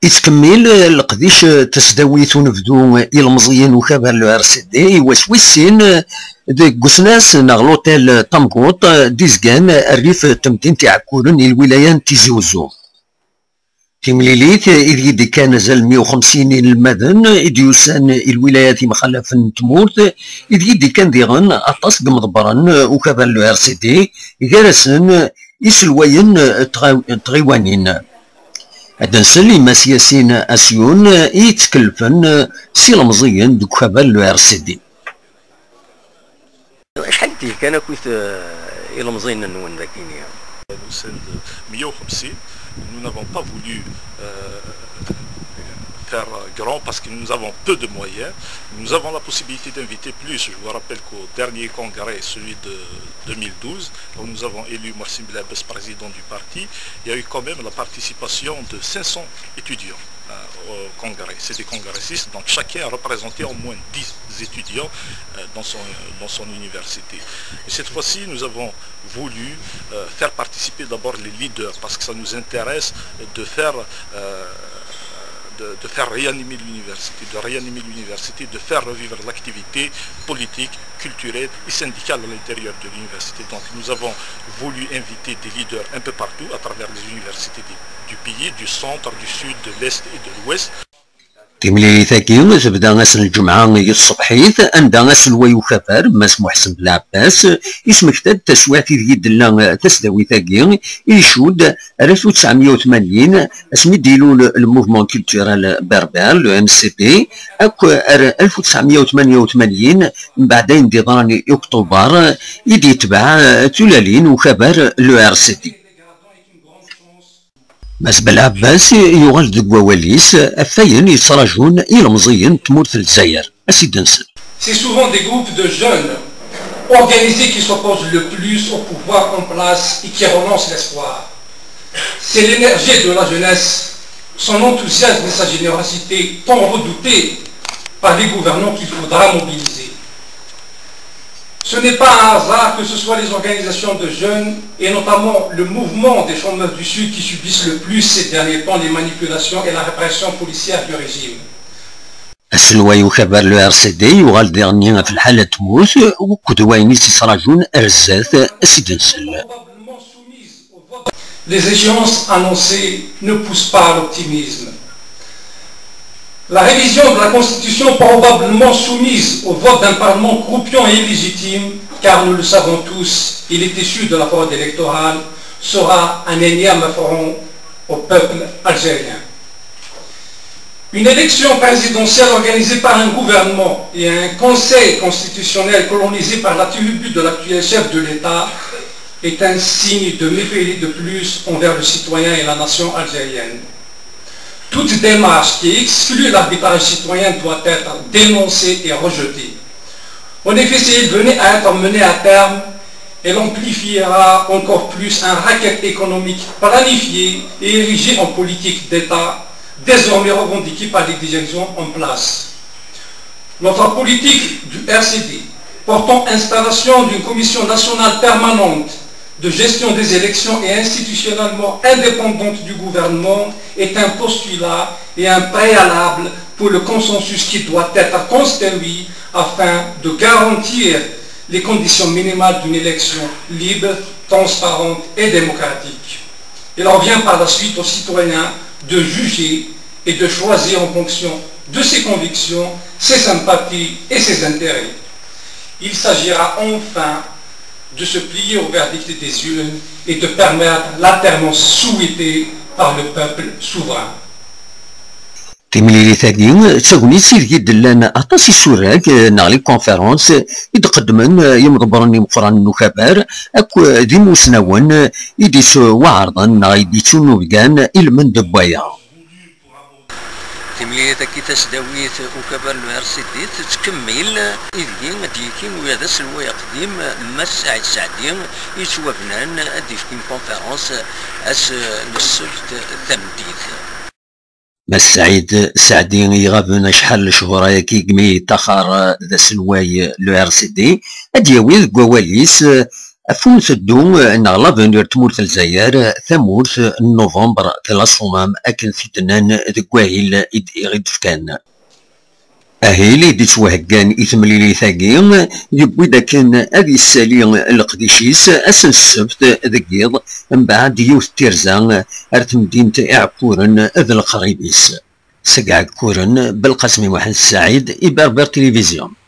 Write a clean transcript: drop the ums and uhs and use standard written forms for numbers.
يتكمل القديش تسداويت ونبدو المزيين وكابر لو ار سي دي وسويسين دي قسناس نغلوتيل طمقوط ديزكان الريف تمدين تعكورن الولايات تيزي وزو تيمليليت إذ كان زال 150 المدن إذ يسان الولايات مخلفا تمورت إذ كان ديغن أطاس مضبرا وكابر لو ار سي دي غارسن يسلوين تغيوانين هذا نسلي ما سياسين اسيون يتكلفن سي المزيان دوك كابال لو ار سي دي. شحال ديه كان كنت المزيان نون ذاكين Nous sommes de 150. Nous n'avons pas voulu faire grand parce que nous avons peu de moyens. Nous avons la possibilité d'inviter plus. Je vous rappelle qu'au dernier congrès, celui de 2012, où nous avons élu Mohsin Bilabès président du parti, il y a eu quand même la participation de 500 étudiants au congrès. C'est des congressistes, donc chacun a représenté au moins 10 étudiants dans son université. Et cette fois-ci, nous avons voulu faire participer d'abord les leaders parce que ça nous intéresse de faire réanimer l'université, de faire revivre l'activité politique, culturelle et syndicale à l'intérieur de l'université. Donc nous avons voulu inviter des leaders un peu partout à travers les universités du pays, du centre, du sud, de l'est et de l'ouest. تيملي ثاكي تبدا غاس الجمعة الصبحيت عندها غاس الوايو خفار ماس محسن بالعباس اسمك تسواتي ذي دلا تسداوي ثاكي يشود 1980 اسمي ديلو الموفمون كولتورال بربر لو ام سي بي اكو 1988 من بعدين ديضراني اكتوبر يدي تبع تلالين وخبر لو ار سي دي ماس بالعباس يغال دق وواليس افاين يتراجون الى مزيان تمورت الجزائر اسيد نسل. C'est souvent des groupes de jeunes organisés qui s'opposent le plus au pouvoir en place et qui renoncent l'espoir. C'est l'énergie de la jeunesse, son enthousiasme et sa générosité tant redoutés par les gouvernants qu'il faudra mobiliser. Ce n'est pas un hasard que ce soit les organisations de jeunes et notamment le mouvement des chômeurs du Sud qui subissent le plus ces derniers temps les manipulations et la répression policière du régime. السلواي وخبر لو ار سي دي يغال ديرني في الحالة تموت وكدوايني تيصراجون ارزاث اسيد نسل. Les échéances annoncées ne poussent pas à l'optimisme. La révision de la Constitution, probablement soumise au vote d'un Parlement croupion et illégitime, car nous le savons tous, il est issu de la fraude électorale, sera un énième affront au peuple algérien. Une élection présidentielle organisée par un gouvernement et un conseil constitutionnel colonisé par l'attribut de l'actuel chef de l'État est un signe de mépris de plus envers le citoyen et la nation algérienne. Toute démarche qui exclut l'arbitrage citoyen doit être dénoncée et rejetée. En effet, si elle venait à être menée à terme, elle amplifiera encore plus un racket économique planifié et érigé en politique d'État, désormais revendiqué par les dirigeants en place. Notre politique du RCD, portant installation d'une commission nationale permanente de gestion des élections et institutionnellement indépendante du gouvernement est un postulat et un préalable pour le consensus qui doit être construit afin de garantir les conditions minimales d'une élection libre, transparente et démocratique. Il revient par la suite aux citoyens de juger et de choisir en fonction de ses convictions, ses sympathies et ses intérêts. Il s'agira enfin de se plier au verdict des urnes et de permettre l'alternance souhaitée par le peuple souverain. تيملي ثاقي تساقوني تسير يدلان اطاسي السوراك نغلي كونفيرونس يدقدمن يمضبرني مقران النخبار اكو دي موسناون يديس وعرضا نغيديتو نوبكان إلمن دبايا. تملي كي تسداويت وكبر لو ار سي دي تكمل إذن ديكين وهذا سلوى قديم ما سعيد سعدي يتوابنان ديكين كونفيرونس اس السبت الثمديد. ما سعيد سعدي يغابنا شحال شهور كي قمي تاخر ذا سلواي لو ار سي دي ادياوي كواليس أفون تدو نغلا فينير تمورت الجزائر ثمورت نوفمبر ثلاث صمام أكن ثيتنان ذكواهيل إغيد فكان أهيلي دي توهقان إثمليلي ثاقين يبوي داكن أذي السالي القديشيس أسن السبت ذكيض من بعد يوث تيرزان أرتم دينة إعكورن ذي القريبيس سقع كورن بالقسم محمد السعيد إبربر تلفزيون.